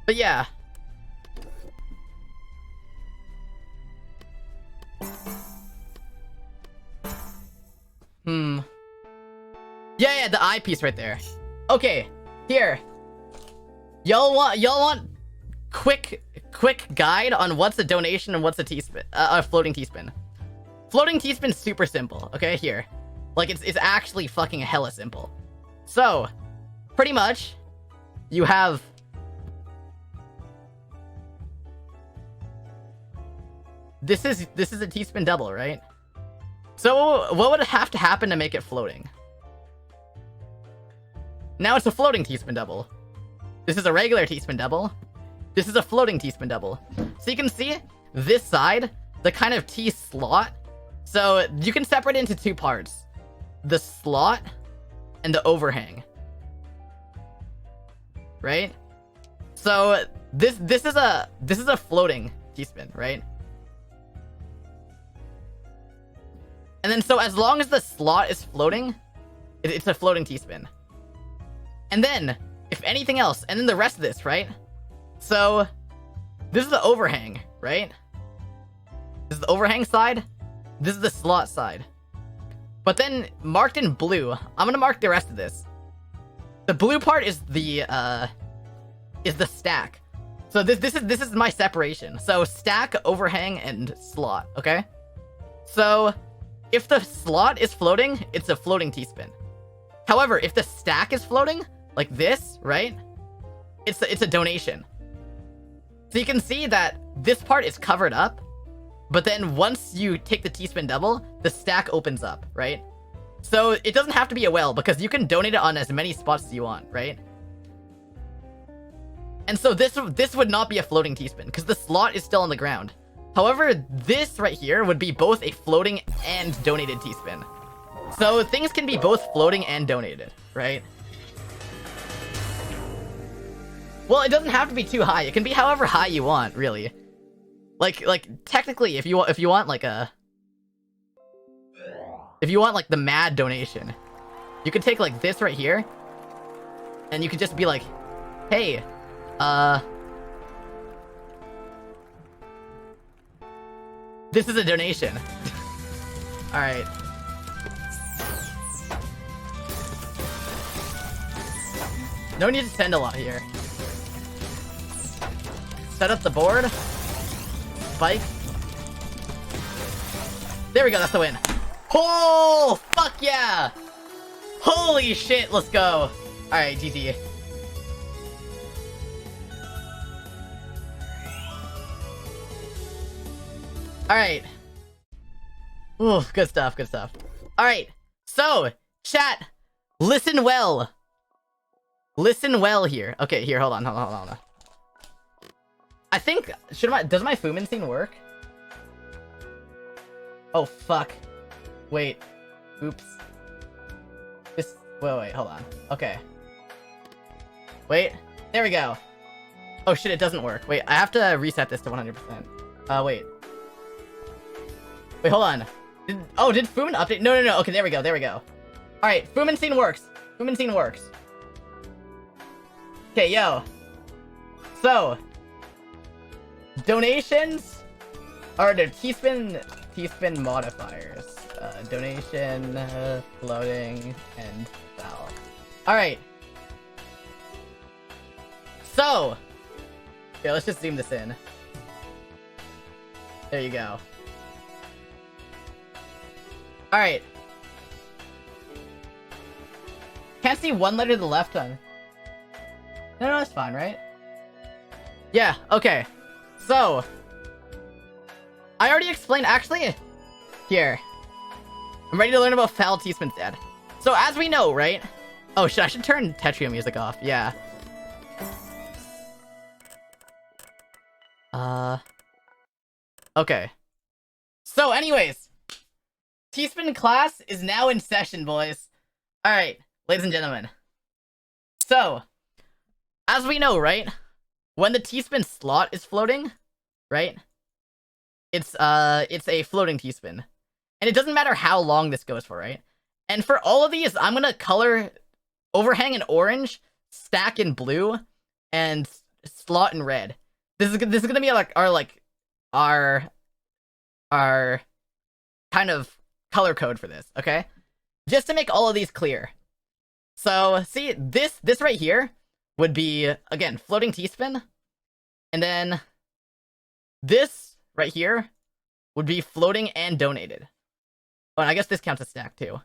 But yeah. Yeah, the eyepiece right there. Okay, here. Y'all want quick guide on what's a donation and what's a teaspoon, a floating teaspoon. Floating teaspoon's super simple. Okay, here, like it's actually fucking hella simple. So, pretty much, you have this is a teaspoon double, right? So what would have to happen to make it floating? Now it's a floating teaspoon double. This is a regular teaspoon double. This is a floating teaspoon double. So you can see this side, the kind of T slot. So you can separate it into two parts. The slot and the overhang. Right? So this is a floating teaspoon, right? And then so as long as the slot is floating, it's a floating teaspoon. And then, if anything else, and then the rest of this, right? So, this is the overhang, right? This is the overhang side. This is the slot side. But then, marked in blue, I'm gonna mark the rest of this. The blue part is the stack. So this is my separation. So stack, overhang, and slot, okay? So, if the slot is floating, it's a floating teaspoon. However, if the stack is floating, like this, right? It's a donation. So you can see that this part is covered up, but then once you take the teaspoon double, the stack opens up, right? So it doesn't have to be a whale because you can donate it on as many spots as you want, right? And so this would not be a floating teaspoon because the slot is still on the ground. However, this right here would be both a floating and donated teaspoon. So things can be both floating and donated, right? Well, it doesn't have to be too high. It can be however high you want, really. Like technically, if you want like the mad donation, you could take like this right here, and you could just be like, hey, this is a donation. All right. No need to spend a lot here. Set up the board. Spike. There we go, that's the win. Oh, fuck yeah! Holy shit, let's go. Alright, GG. Alright. Ooh, good stuff, good stuff. Alright, so, chat, listen well. Listen well here. Okay, here, hold on. I think, does my Fumin scene work? Oh, fuck. Wait. Oops. Wait, hold on. Okay. Wait. There we go. Oh shit, it doesn't work. Wait, I have to reset this to 100%. Wait. Wait, hold on. Did Fumin update? No. Okay, there we go. Alright, Fumin scene works. Okay, yo. So, donations are the teaspoon modifiers. Donation, floating, and foul. Alright. So, okay, let's just zoom this in. There you go. Alright. Can't see one letter to the left on. No, that's fine, right? Yeah, okay. So, I already explained, actually, here. I'm ready to learn about foul teaspoons, Dad. So, as we know, right? Oh, shit, I should turn Tetrio music off, yeah. Okay. So, anyways. Teaspoon class is now in session, boys. Alright, ladies and gentlemen. So, as we know, right? When the teaspoon slot is floating, right? It's a floating teaspoon. And it doesn't matter how long this goes for, right? And for all of these, I'm gonna color overhang in orange, stack in blue, and slot in red. This is gonna be like our our kind of color code for this, okay? Just to make all of these clear. So see, this right here would be, again, floating T-spin, and then this right here would be floating and donated. Oh, and I guess this counts as stack too.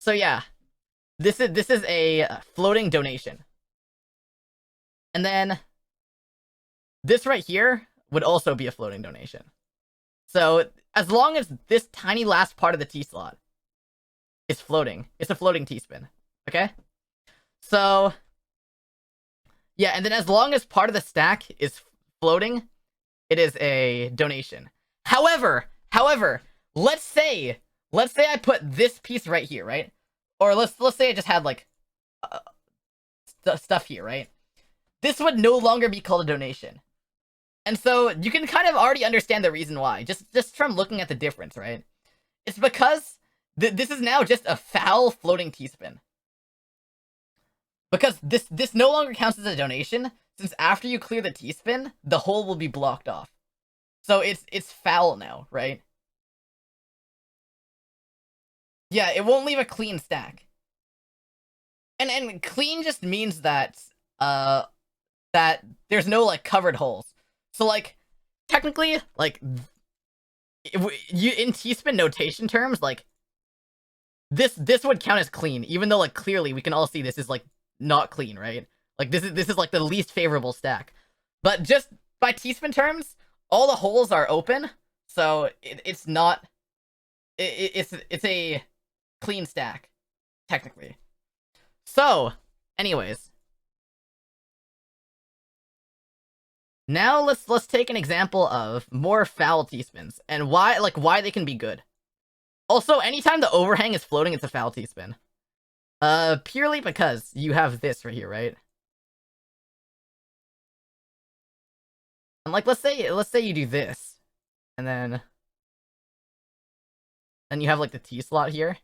So yeah, this is a floating donation. And then this right here would also be a floating donation. So as long as this tiny last part of the T slot is floating, it's a floating T-spin. Okay? So yeah, and then as long as part of the stack is floating, it is a donation. However, let's say I put this piece right here, right? Or let's say I just had like stuff here, right? This would no longer be called a donation. And so you can kind of already understand the reason why, just from looking at the difference, right? It's because this is now just a foul floating T-spin. Because this no longer counts as a donation, since after you clear the T-spin, the hole will be blocked off. So it's foul now, right? Yeah, it won't leave a clean stack. And clean just means that that there's no like covered holes. So like technically, like you in T-spin notation terms, like this would count as clean, even though like clearly we can all see this is like not clean, right? Like this is like the least favorable stack. But just by T-spin terms, all the holes are open, so it's not it's a clean stack technically. So, anyways, now let's take an example of more foul T-spins and why they can be good. Also, anytime the overhang is floating, it's a foul T-spin. Purely because you have this right here, right? And like let's say you do this, and then you have like the T slot here.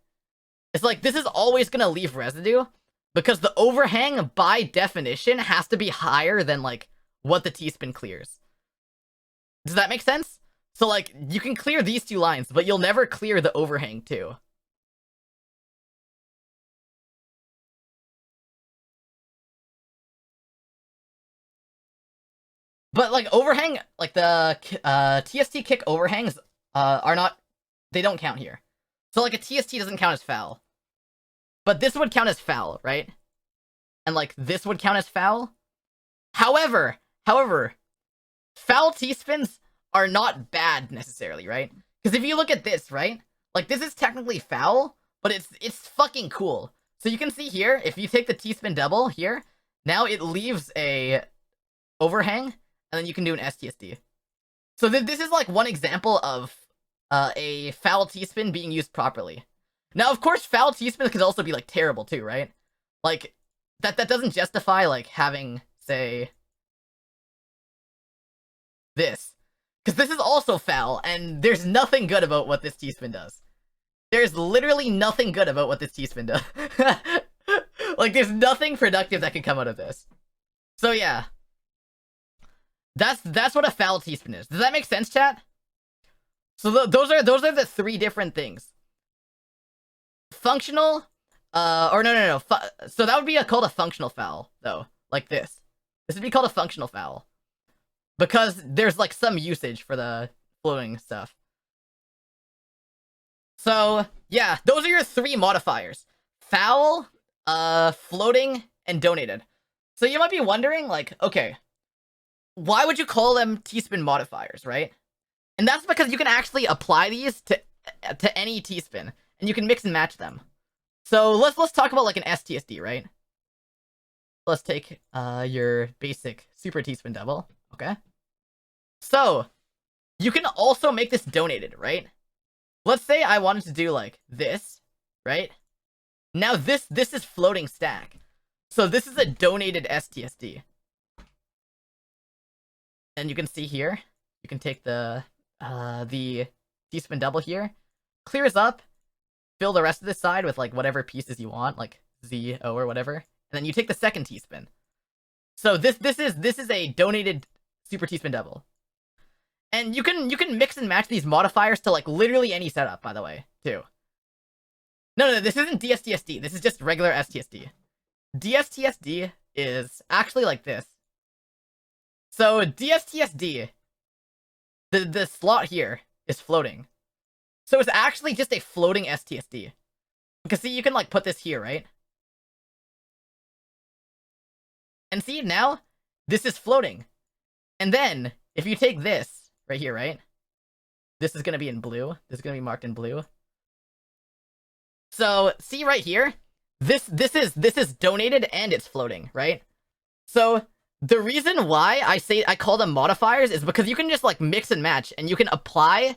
It's like this is always gonna leave residue because the overhang by definition has to be higher than like what the T-spin clears. Does that make sense? So like you can clear these two lines, but you'll never clear the overhang too. But like overhang, like the TST kick overhangs are not, they don't count here. So like a TST doesn't count as foul. But this would count as foul, right? And like this would count as foul. However, foul T-spins are not bad necessarily, right? Because if you look at this, right? Like this is technically foul, but it's fucking cool. So you can see here, if you take the T-spin double here, now it leaves a overhang, and then you can do an STSD. So this is like one example of a foul T-spin being used properly. Now, of course, foul T-spin could also be like terrible too, right? Like that doesn't justify like having, say, this, because this is also foul, and there's nothing good about what this T-spin does. There's literally nothing good about what this T-spin does. Like, there's nothing productive that can come out of this. So yeah, that's what a foul T-spin is. Does that make sense, chat? So those are the three different things. Functional, or no. So that would be called a functional foul, though. Like this. This would be called a functional foul. Because there's like some usage for the floating stuff. So, yeah, those are your three modifiers. Foul, floating, and donated. So you might be wondering, like, okay, why would you call them T-spin modifiers, right? And that's because you can actually apply these to any T-spin, and you can mix and match them. So let's talk about like an STSD, right? Let's take your basic super T-spin double, okay? So you can also make this donated, right? Let's say I wanted to do like this, right? Now this is floating stack. So this is a donated STSD. And you can see here, you can take the T-spin double here, clears up, fill the rest of this side with like whatever pieces you want, like Z, O, or whatever. And then you take the second T-spin. So this is a donated Super T-Spin Devil. And you can mix and match these modifiers to like literally any setup, by the way, too. No, this isn't DSTSD. This is just regular STSD. DSTSD is actually like this. So DSTSD, the slot here is floating. So it's actually just a floating STSD. Because see, you can like put this here, right? And see, now, this is floating. And then, if you take this, right here, right? This is gonna be in blue. This is gonna be marked in blue. So, see right here? This is donated and it's floating, right? So, the reason why I call them modifiers is because you can just like mix and match and you can apply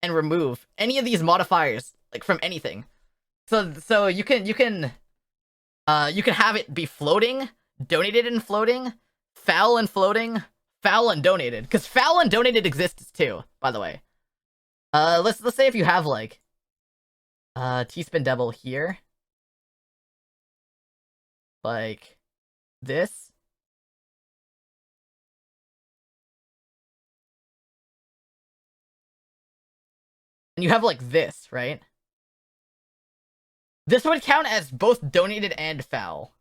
and remove any of these modifiers like from anything. So you can have it be floating, donated and floating, foul and floating, foul and donated. Because foul and donated exists too, by the way. Let's say if you have like T-Spin Devil here. Like this. And you have like this, right? This would count as both donated and foul.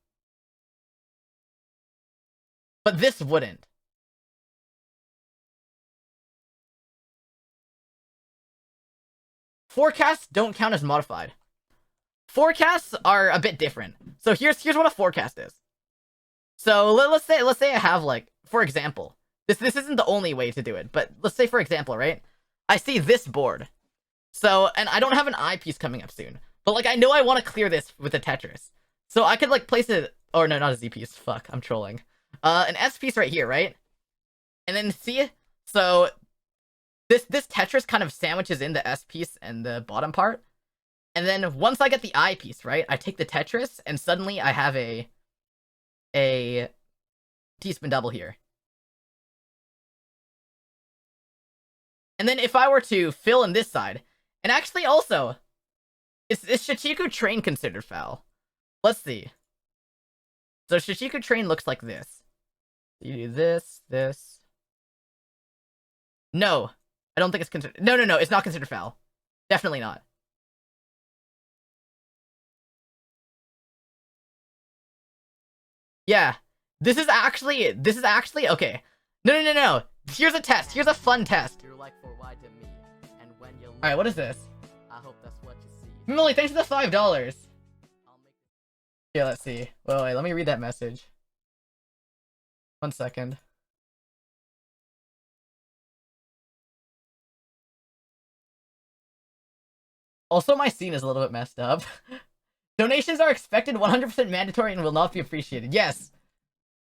But this wouldn't. Forecasts don't count as modified. Forecasts are a bit different. So here's what a forecast is. So let's say I have like, for example, this isn't the only way to do it, but let's say for example, right? I see this board. So, and I don't have an eyepiece coming up soon. But like I know I want to clear this with a Tetris. So I could like place it, or no, not a Z piece. Fuck, I'm trolling. An S piece right here, right? And then see, so this Tetris kind of sandwiches in the S piece and the bottom part. And then once I get the eyepiece, right, I take the Tetris and suddenly I have a T-Spin Double here. And then if I were to fill in this side, and actually also, is Shichiku Train considered foul? Let's see. So Shichiku Train looks like this. You do this. No, I don't think it's considered. No, it's not considered foul. Definitely not. Yeah, this is actually okay. No. Here's a test. Here's a fun test. You're like for why to me, and when you. All right, what is this? I hope that's what you see. Millie, thanks for the $5. Yeah, let's see. Wait, let me read that message. 1 second. Also, my scene is a little bit messed up. Donations are expected, 100% mandatory, and will not be appreciated. Yes,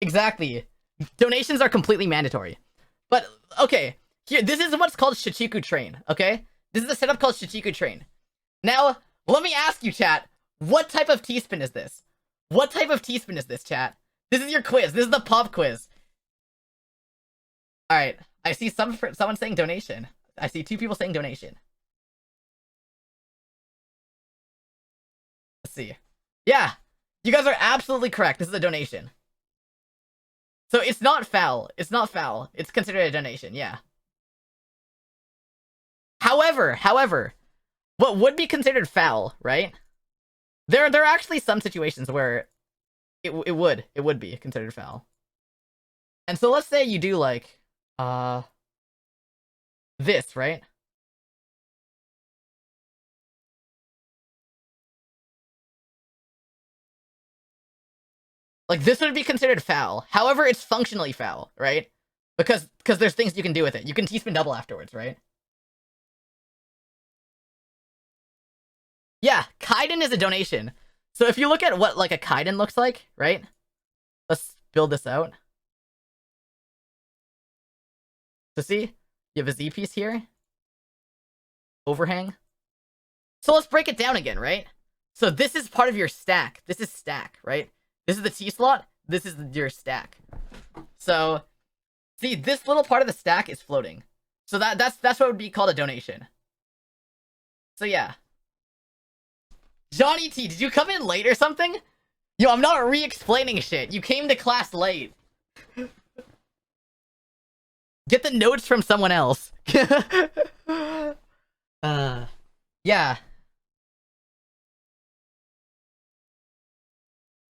exactly. Donations are completely mandatory. But, okay, here, this is what's called Shichiku Train, okay? This is a setup called Shichiku Train. Now, let me ask you, chat, what type of T-Spin is this? What type of T-Spin is this, chat? This is your quiz. This is the pop quiz. Alright, I see someone saying donation. I see 2 people saying donation. Let's see. Yeah, you guys are absolutely correct. This is a donation. So it's not foul. It's not foul. It's considered a donation, yeah. However, what would be considered foul, right? There are actually some situations where it would be considered foul. And so let's say you do like this, right? Like this would be considered foul. However, it's functionally foul, right? Because there's things you can do with it. You can T-Spin Double afterwards, right? Yeah, Kaiden is a donation. So if you look at what like a Kaiden looks like, right? Let's build this out. So see, you have a Z piece here. Overhang. So let's break it down again, right? So this is part of your stack. This is stack, right? This is the T slot. This is your stack. So, see, this little part of the stack is floating. So that's what would be called a donation. So yeah. Johnny T, did you come in late or something? Yo, I'm not re-explaining shit. You came to class late. Get the notes from someone else. Yeah.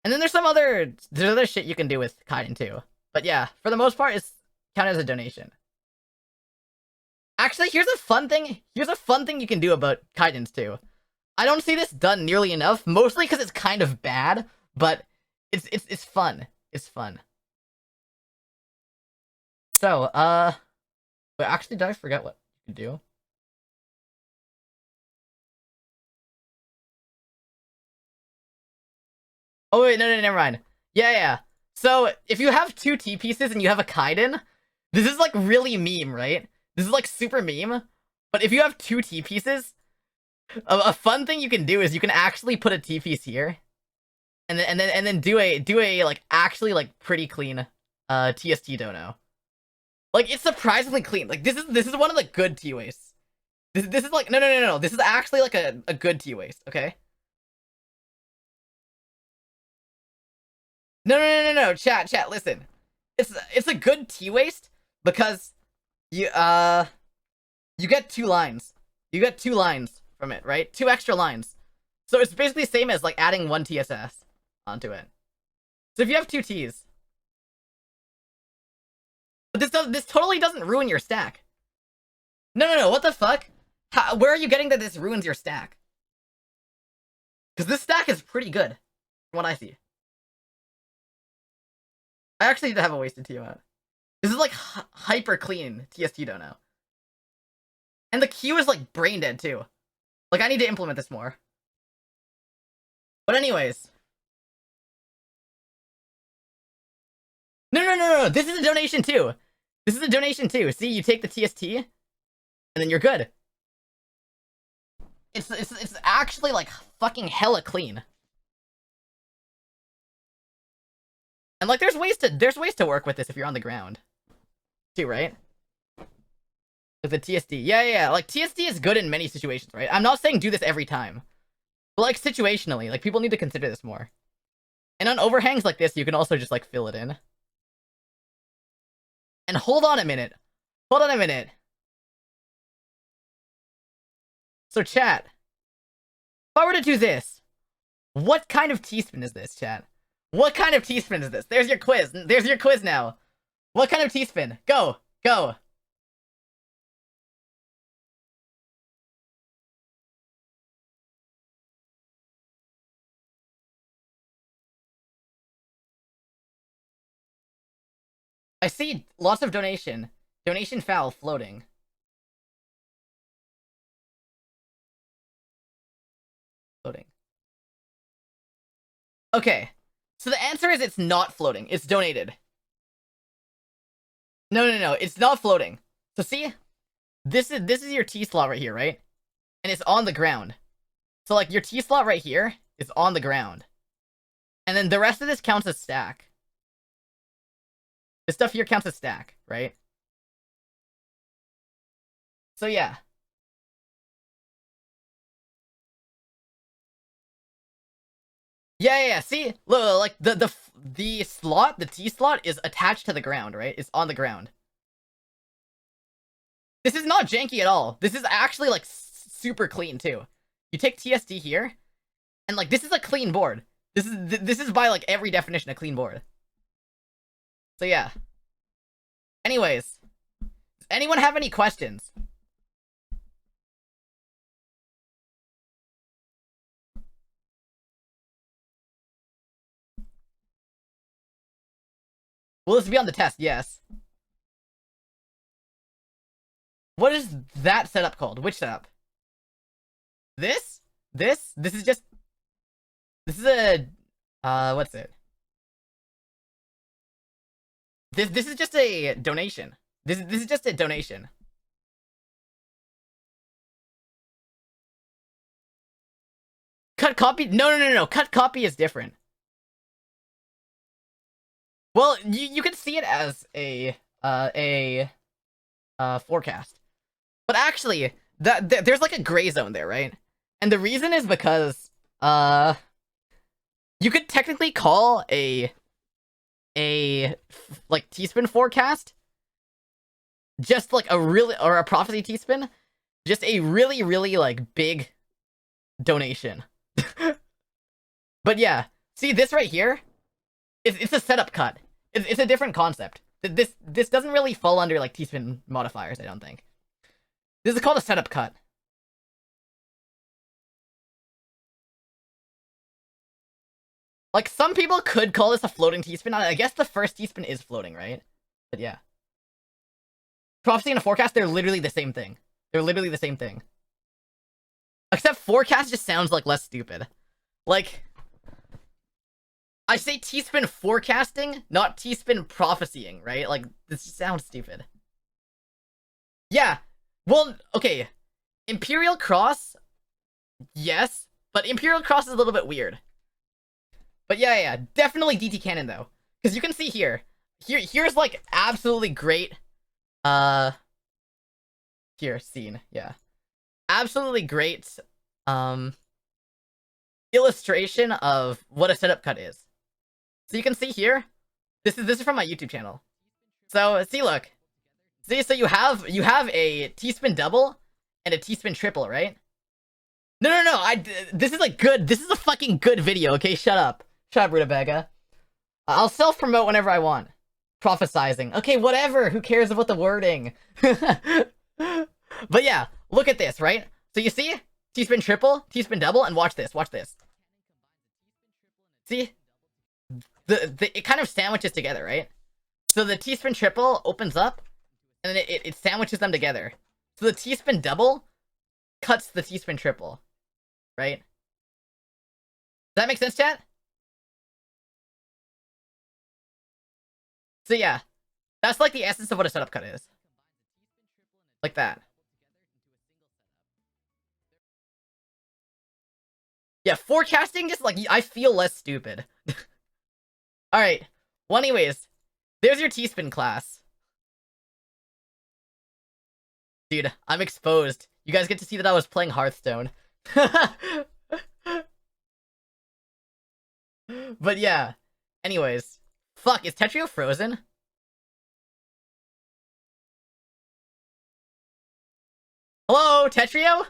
And then there's other shit you can do with Kaiden too. But yeah, for the most part, it's counted as a donation. Actually, here's a fun thing. Here's a fun thing you can do about Kaidens too. I don't see this done nearly enough, mostly because it's kind of bad, but it's fun. It's fun. So, wait, actually, did I forget what you can do? Oh wait, no, never mind. Yeah. So if you have two T pieces and you have a Kaiden, this is like really meme, right? This is like super meme. But if you have two T pieces, a fun thing you can do is you can actually put a T piece here, and then do a like actually like pretty clean TST dono. Like it's surprisingly clean. Like this is one of the good T wastes. This is like no. This is actually like a good T waste. Okay. No. Chat. Listen, it's a good T waste because you get two lines. You get two lines from it, right? Two extra lines. So it's basically the same as like adding one TSS onto it. So if you have two T's, but this totally doesn't ruin your stack. No. What the fuck? Where are you getting that this ruins your stack? Because this stack is pretty good, from what I see. I actually need to have a wasted Tiamat. This is like hyper clean TST dono. And the Q is like brain dead too. Like I need to implement this more. But anyways. No. This is a donation too. This is a donation too. See, you take the TST, and then you're good. It's actually like fucking hella clean. And like there's ways to work with this if you're on the ground. Too, right? With the TSD. Yeah. Like TSD is good in many situations, right? I'm not saying do this every time. But like situationally, like people need to consider this more. And on overhangs like this, you can also just like fill it in. And hold on a minute. So chat, if I were to do this, what kind of teaspoon is this, chat? What kind of teaspoon is this? There's your quiz. There's your quiz now. What kind of teaspoon? Go. I see lots of donation. Donation foul floating. Floating. Okay. So the answer is it's not floating. It's donated. No. It's not floating. So see? This is your T slot right here, right? And it's on the ground. So like your T slot right here is on the ground. And then the rest of this counts as stack. This stuff here counts as stack, right? So yeah. Yeah. See, look, like the slot, the T slot is attached to the ground, right? It's on the ground. This is not janky at all. This is actually like super clean too. You take TSD here, and like this is a clean board. This is by like every definition a clean board. So yeah. Anyways, does anyone have any questions? Will this be on the test? Yes. What is that setup called? Which setup? This? This is just... This is a... what's it? This is just a donation. This is just a donation. Cut copy? No. Cut copy is different. Well, you can see it as a forecast. But actually, there's like a gray zone there, right? And the reason is because you could technically call a like T-spin forecast just like a prophecy T-spin, just a really, really like big donation. But yeah, see this right here? It's a setup cut. It's a different concept. This doesn't really fall under like T-spin modifiers, I don't think. This is called a setup cut. Like, some people could call this a floating T-spin. I guess the first T-spin is floating, right? But yeah. Prophecy and a forecast, they're literally the same thing. They're literally the same thing. Except forecast just sounds like less stupid. Like, I say T-spin forecasting, not T-spin prophecying, right? Like, this just sounds stupid. Yeah. Well, okay. Imperial Cross, yes, but Imperial Cross is a little bit weird. But yeah, definitely DT Cannon though, because you can see here's like absolutely great, here scene, yeah, absolutely great, illustration of what a setup cut is. So you can see here, this is from my YouTube channel. So see, look, see, so you have a T-spin double and a T-spin triple, right? No, this is like good. This is a fucking good video. Okay, shut up. Shut up, Rutabaga. I'll self-promote whenever I want. Prophesizing. Okay, whatever. Who cares about the wording? But yeah, look at this, right? So you see? T-spin triple, T-spin double, and watch this. Watch this. See? It kind of sandwiches together, right? So the T-spin triple opens up, and then it sandwiches them together. So the T-spin double cuts the T-spin triple, right? Does that make sense, chat? So yeah, that's like the essence of what a setup cut is. Like that. Yeah, forecasting just like, I feel less stupid. Alright, well anyways, there's your T-spin class. Dude, I'm exposed. You guys get to see that I was playing Hearthstone. But yeah, anyways. Fuck, is Tetrio frozen? Hello, Tetrio?